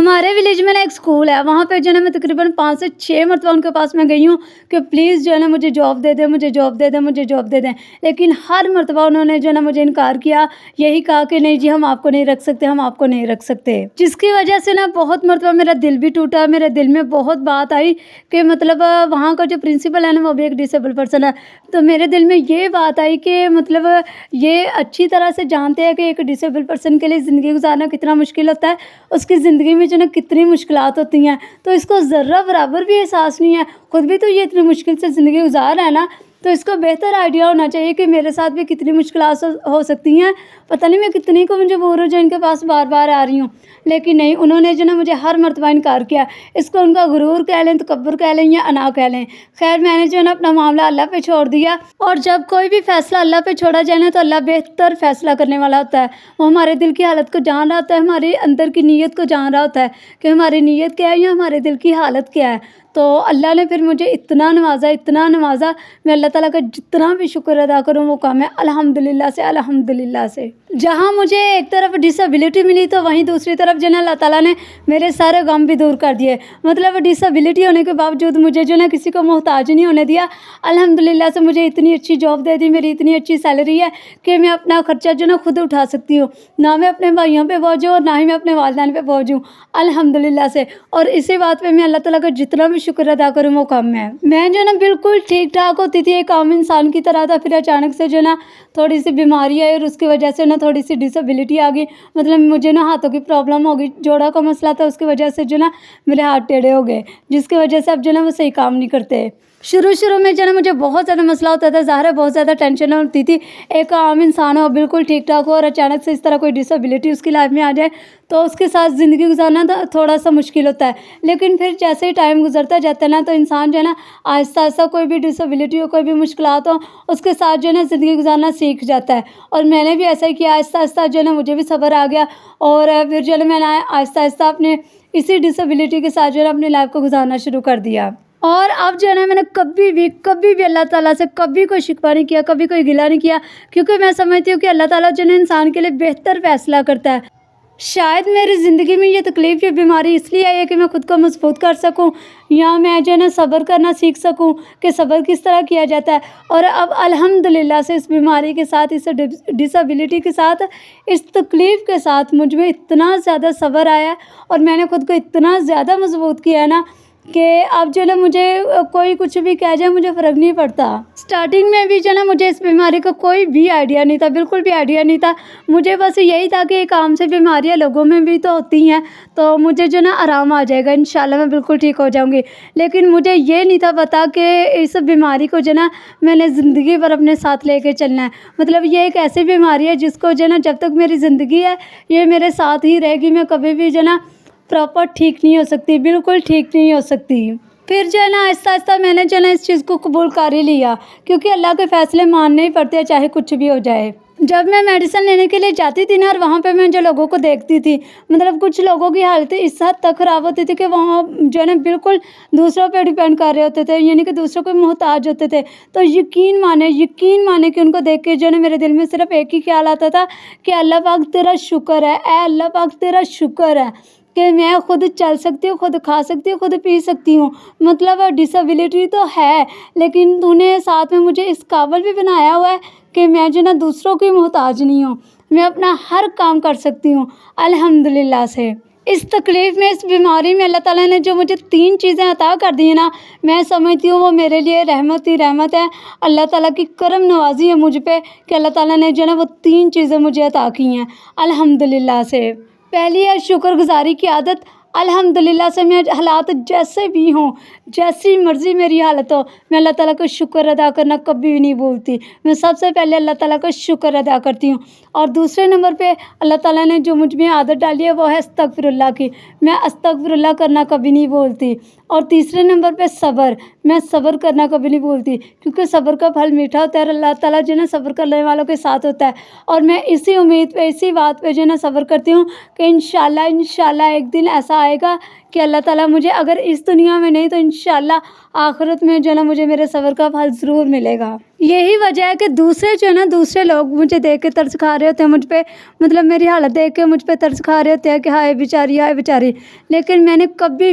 हमारे विलेज में ना एक स्कूल है, वहाँ पे जो है ना मैं तकरीबन 5 से 6 मरतबा उनके पास मैं गई हूँ कि प्लीज़ जो है ना मुझे जॉब दे दें, मुझे जॉब दे दें, मुझे जॉब दे दें। लेकिन हर मरतबा उन्होंने जो है ना मुझे इनकार किया, यही कहा कि नहीं जी हम आपको नहीं रख सकते, हम आपको नहीं रख सकते। जिसकी वजह से ना बहुत मरतबा मेरा दिल भी टूटा, मेरे दिल में बहुत बात आई कि मतलब वहाँ का जो प्रिंसिपल है ना वो भी एक डिसेबल पर्सन है। तो मेरे दिल में ये बात आई कि मतलब ये अच्छी तरह से जानते हैं कि एक डिसेबल पर्सन के लिए ज़िंदगी गुजारना कितना मुश्किल होता है, उसकी ज़िंदगी में जो ना कितनी मुश्किलात होती हैं, तो इसको ज़र्रा बराबर भी एहसास नहीं है। खुद भी तो ये इतनी मुश्किल से ज़िंदगी गुजार रहा है ना, तो इसको बेहतर आइडिया होना चाहिए कि मेरे साथ भी कितनी मुश्किलात हो सकती हैं। पता नहीं मैं कितनी को मजबूर हूँ जो इनके पास बार बार आ रही हूँ, लेकिन नहीं, उन्होंने जो ना मुझे हर मरतबा इनकार किया। इसको उनका गुरूर कह लें, तकब्बुर कह लें या अना कह लें। खैर मैंने जो है ना अपना मामला अल्लाह पे छोड़ दिया, और जब कोई भी फ़ैसला अल्लाह पे छोड़ा जाए ना तो अल्लाह बेहतर फ़ैसला करने वाला होता है। वो हमारे दिल की हालत को जान रहा होता है, हमारे अंदर की नीयत को जान रहा होता है कि हमारी नीयत क्या है या हमारे दिल की हालत क्या है। तो अल्लाह ने फिर मुझे इतना नवाज़ा, इतना नवाज़ा, मैं अल्लाह ताला का जितना भी शुक्र अदा करूँ वो कम है, अल्हम्दुलिल्लाह से, अल्हम्दुलिल्लाह से। जहाँ मुझे एक तरफ डिसेबिलिटी मिली तो वहीं दूसरी तरफ जो है ना अल्लाह ताला ने मेरे सारे गम भी दूर कर दिए। मतलब डिसेबिलिटी होने के बावजूद मुझे जो है ना किसी को मोहताज नहीं होने दिया। अल्हम्दुलिल्लाह से मुझे इतनी अच्छी जॉब दे दी, मेरी इतनी अच्छी सैलरी है कि मैं अपना खर्चा जो है ना खुद उठा सकती हूँ। ना मैं अपने भाइयों पे बोझ हूँ और ना ही मैं अपने वालिदैन पे बोझ हूँ, अल्हम्दुलिल्लाह से। और इसी बात पे मैं अल्लाह ताला का जितना भी शुक्र अदा करूँ वो कम है। मैं जो है ना बिल्कुल ठीक ठाक होती थी, एक आम इंसान की तरह था, फिर अचानक से जो है ना थोड़ी सी बीमारी आई और उसकी वजह से ना थोड़ी सी डिसेबिलिटी आ गई। मतलब मुझे ना हाथों की प्रॉब्लम हो गई, जोड़ा का मसला था, उसकी वजह से जो ना मेरे हाथ टेढ़े हो गए, जिसकी वजह से अब जो ना वो सही काम नहीं करते। शुरू में जो ना मुझे बहुत ज़्यादा मसला होता था, ज़ाहिर है बहुत ज़्यादा टेंशन होती थी। एक आम इंसान हो, बिल्कुल ठीक ठाक हो, और अचानक से इस तरह कोई डिसेबिलिटी उसकी लाइफ में आ जाए तो उसके साथ ज़िंदगी गुजारना तो थोड़ा सा मुश्किल होता है। लेकिन फिर जैसे ही टाइम गुजरता जाता है ना तो इंसान जो है ना आहिस्ता आहिस्ता, कोई भी डिसेबिलिटी हो, कोई भी मुश्किलात हो, उसके साथ जो है ना ज़िंदगी गुजारना सीख जाता है। और मैंने भी ऐसा ही किया, आहिस्ता आहिस्ता जो है ना मुझे भी सब्र आ गया, और फिर जो है ना मैंने आहिस्ता आहिस्ता अपने इसी डिसेबिलिटी के साथ जो है ना अपनी लाइफ को गुजारना शुरू कर दिया। और अब जो है ना मैंने कभी भी अल्लाह ताला से कभी कोई शिकवा नहीं किया, कभी कोई गिला नहीं किया, क्योंकि मैं समझती हूँ कि अल्लाह ताला जो है ना इंसान के लिए बेहतर फ़ैसला करता है। शायद मेरी ज़िंदगी में ये तकलीफ़, ये बीमारी इसलिए आई है कि मैं खुद को मजबूत कर सकूं, या मैं जो है ना सब्र करना सीख सकूं कि सब्र किस तरह किया जाता है। और अब अल्हम्दुलिल्लाह से इस बीमारी के साथ, इस डिसेबिलिटी के साथ, इस तकलीफ़ के साथ मुझ में इतना ज़्यादा सब्र आया है और मैंने खुद को इतना ज़्यादा मजबूत किया है ना कि अब जो है ना मुझे कोई कुछ भी कह जाए मुझे फ़र्क नहीं पड़ता। स्टार्टिंग में भी जो है ना मुझे इस बीमारी का कोई भी आइडिया नहीं था, बिल्कुल भी आइडिया नहीं था। मुझे बस यही था कि एक आम सी बीमारियाँ लोगों में भी तो होती हैं, तो मुझे जो है ना आराम आ जाएगा, इंशाल्लाह मैं बिल्कुल ठीक हो जाऊँगी। लेकिन मुझे ये नहीं था पता कि इस बीमारी को जो है ना मैंने ज़िंदगी भर अपने साथ लेके चलना है। मतलब ये एक ऐसी बीमारी है जिसको जो है ना जब तक मेरी ज़िंदगी है ये मेरे साथ ही रहेगी। मैं कभी भी जो है ना प्रॉपर ठीक नहीं हो सकती, बिल्कुल ठीक नहीं हो सकती। फिर जो है ना आहिस्ता आहिस्ता मैंने जो है ना इस चीज़ को कबूल कर ही लिया, क्योंकि अल्लाह के फ़ैसले मानने ही पड़ते हैं, चाहे कुछ भी हो जाए। जब मैं मेडिसिन लेने के लिए जाती थी ना, और वहाँ पे मैं जो लोगों को देखती थी, मतलब कुछ लोगों की हालत इस हद तक ख़राब होती थी कि वहाँ जो है ना बिल्कुल दूसरों पे डिपेंड कर रहे होते थे, यानी कि दूसरों को मोहताज होते थे। तो यकीन माने कि उनको देख के जो है ना मेरे दिल में सिर्फ़ एक ही ख्याल आता था कि अल्लाह पाक तेरा शुक्र है, ऐ अल्लाह पाक तेरा शुक्र है कि मैं खुद चल सकती हूँ, खुद खा सकती हूँ, खुद पी सकती हूँ। मतलब डिसेबिलिटी तो है, लेकिन तूने साथ में मुझे इस काबिल भी बनाया हुआ है कि मैं जो ना दूसरों की मोहताज नहीं हूँ, मैं अपना हर काम कर सकती हूँ अल्हम्दुलिल्लाह से। इस तकलीफ़ में, इस बीमारी में अल्लाह ताला ने जो मुझे 3 चीज़ें अता कर दी हैं ना, मैं समझती हूँ वो मेरे लिए रहमत ही रहमत है। अल्लाह ताला की करम नवाज़ी है मुझ पे कि अल्लाह ताला ने जो है ना वो 3 चीज़ें मुझे अता की हैं अल्हम्दुलिल्लाह से। पहली है शुक्रगुज़ारी की आदत। अल्हम्दुलिल्लाह से मैं हालात जैसे भी हों, जैसी मर्ज़ी मेरी हालत हो, मैं अल्लाह ताला का शुक्र अदा करना कभी भी नहीं भूलती। मैं सबसे पहले अल्लाह ताला का शुक्र अदा करती हूँ। और दूसरे नंबर पे अल्लाह ताला ने जो मुझ में आदत डाली है वो है अस्तगफिरुल्लाह की। मैं अस्तगफिरुल्लाह करना कभी नहीं भूलती। और तीसरे नंबर पे सब्र, मैं सब्र करना कभी नहीं भूलती, क्योंकि सब्र का फल मीठा होता है और अल्लाह ताला जो है ना सब्र करने वालों के साथ होता है। और मैं इसी उम्मीद पे, इसी बात पे जो है ना सब्र करती हूँ कि इंशाल्लाह एक दिन ऐसा आएगा कि अल्लाह ताला मुझे अगर इस दुनिया में नहीं तो इंशाल्लाह आखिरत में जो है ना मुझे मेरे सब्र का फल ज़रूर मिलेगा। यही वजह है कि दूसरे जो है ना, दूसरे लोग मुझे देख के तरस खा रहे होते हैं मुझ पे, मतलब मेरी हालत देख के मुझ पे तरस खा रहे होते हैं कि हाय बेचारी, हाय बेचारी। लेकिन मैंने कभी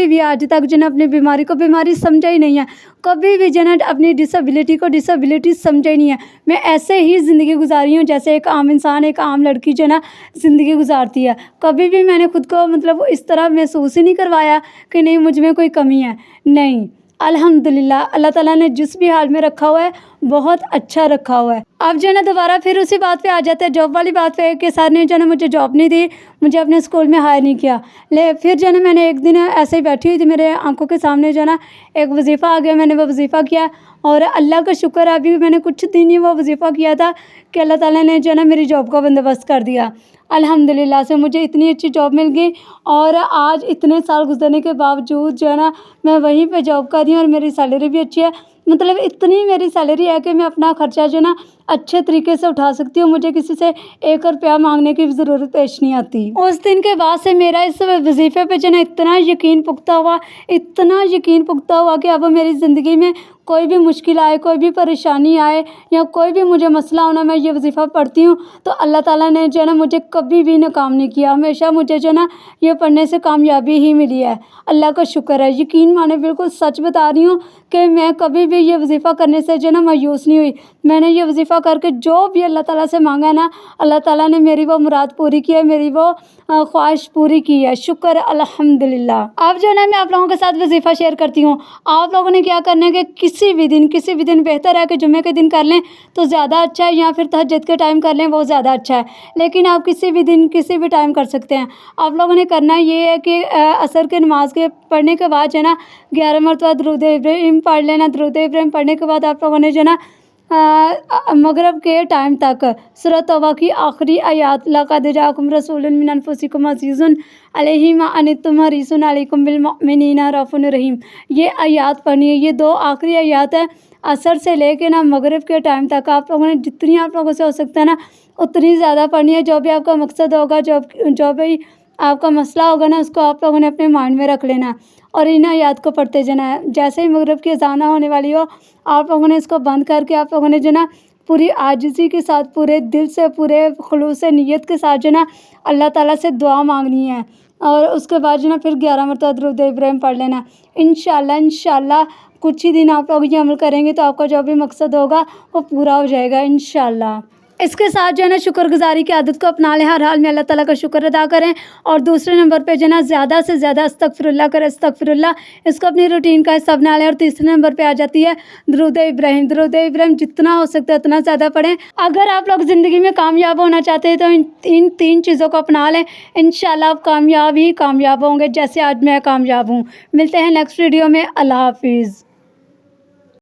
भी आज तक जो है ना अपनी बीमारी को बीमारी समझा ही नहीं है। कभी भी जो है ना अपनी डिसेबिलिटी को डिसेबिलिटी समझा ही नहीं है। मैं ऐसे ही ज़िंदगी गुजारी हूँ जैसे एक आम इंसान, एक आम लड़की जो है ना ज़िंदगी गुजारती है। कभी भी मैंने खुद को मतलब इस तरह महसूस ही नहीं करवाया कि नहीं मुझ में कोई कमी है। नहीं, अल्हम्दुलिल्लाह अल्लाह ताला ने जिस भी हाल में रखा हुआ है बहुत अच्छा रखा हुआ है। अब जो है ना दोबारा फिर उसी बात पे आ जाते हैं, जॉब वाली बात पे, कि सर ने जो है ना मुझे जॉब नहीं दी, मुझे अपने स्कूल में हायर नहीं किया। फिर जो है ना मैंने एक दिन ऐसे ही बैठी हुई थी, मेरे आंखों के सामने जो है ना एक वजीफ़ा आ गया, मैंने वो वजीफ़ा किया और अल्लाह का शुक्र है अभी मैंने कुछ दिन ही वो वजीफ़ा किया था कि अल्लाह ताला ने जो है ना मेरी जॉब का बंदोबस्त कर दिया। अल्हम्दुलिल्लाह से मुझे इतनी अच्छी जॉब मिल गई और आज इतने साल गुजरने के बावजूद जो है ना मैं वहीं पे जॉब कर रही हूँ और मेरी सैलरी भी अच्छी है। मतलब इतनी मेरी सैलरी है कि मैं अपना खर्चा जो है ना अच्छे तरीके से उठा सकती हूँ। मुझे किसी से 1 रुपया मांगने की ज़रूरत पेश नहीं आती। उस दिन के बाद से मेरा इस वजीफ़े पे जो है ना इतना यकीन पुख्ता हुआ, इतना यकीन पुख्ता हुआ कि अब मेरी ज़िंदगी में कोई भी मुश्किल आए, कोई भी परेशानी आए या कोई भी मुझे मसला हो ना, मैं ये वजीफ़ा पढ़ती हूँ तो अल्लाह ताला ने जो है ना मुझे कभी भी नाकाम नहीं किया। हमेशा मुझे जो है ना ये पढ़ने से कामयाबी ही मिली है। अल्लाह का शुक्र है। यकीन माने बिल्कुल सच बता रही हूँ कि मैं कभी भी ये वजीफ़ा करने से जो है ना मायूस नहीं हुई। मैंने ये वजीफ़ा करके जो भी अल्लाह ताला से मांगा है ना, अल्लाह ताला ने मेरी वो मुराद पूरी की है, मेरी वो ख्वाहिश पूरी की है। शुक्र अल्हम्दुलिल्लाह। अब जो है ना मैं आप लोगों के साथ वजीफ़ा शेयर करती हूँ। आप लोगों ने क्या करना है कि किसी भी दिन बेहतर है कि जुम्मे के दिन कर लें तो ज़्यादा अच्छा है, या फिर तहज्जुद के टाइम कर लें वो ज़्यादा अच्छा है। लेकिन आप किसी भी दिन किसी भी टाइम कर सकते हैं। आप लोगों ने करना ये है कि असर के नमाज के पढ़ने के बाद जो है ना 11 मरतबा दुरूद इब्राहिम पढ़ लेना। दुरूद इब्राहिम पढ़ने के बाद आप लोगों ने जो है ना मगरिब के टाइम तक सूरह तौबा की आखिरी आयत लक़द जाअकुम रसूलुम मिन अनफुसिकुम अज़ीज़ुन अलैहि मा अनित्तुम हरीसुन अलैकुम बिल मुमिनीना रऊफ़ुर रहीम, ये आयत पढ़नी है। ये 2 आखिरी आयत है। असर से लेके ना मगरिब के टाइम तक आप लोगों ने जितनी आप लोगों से हो सकता है ना उतनी ज़्यादा पढ़नी है। जो भी आपका मकसद होगा, जो भी आपका मसला होगा ना, उसको आप लोगों ने अपने माइंड में रख लेना है और इन आयत को पढ़ते जाना है। जैसे ही मगरिब की अज़ान होने वाली हो, आप लोगों ने इसको बंद करके आप लोगों ने जो ना पूरी आजिज़ी के साथ, पूरे दिल से, पूरे खुलूस से, नियत के साथ जो ना अल्लाह ताला से दुआ मांगनी है और उसके बाद जो ना फिर 11 मरतबा दुरूद इब्राहिम पढ़ लेना। इंशाल्लाह कुछ ही दिन आप लोग ये अमल करेंगे तो आपका जो भी मकसद होगा वो पूरा हो जाएगा इंशाल्लाह। इसके साथ जो है ना शुक्रगुज़ारी की आदत को अपना लें। हर हाल में अल्लाह ताला का शुक्र अदा करें। और दूसरे नंबर पे जो है ना ज़्यादा से ज़्यादा अस्तगफिरुल्लाह करें, अस्तगफिरुल्लाह, इसको अपनी रूटीन का हिस्सा बना लें। और तीसरे नंबर पे आ जाती है दुरूद इब्राहिम। दुरूद इब्राहिम जितना हो सकता है उतना ज़्यादा पढ़ें। अगर आप लोग ज़िंदगी में कामयाब होना चाहते हैं तो इन 3 चीज़ों को अपना लें। इंशाल्लाह आप कामयाब ही कामयाब होंगे, जैसे आज मैं कामयाब हूँ। मिलते हैं नेक्स्ट वीडियो में। अल्लाह हाफिज़।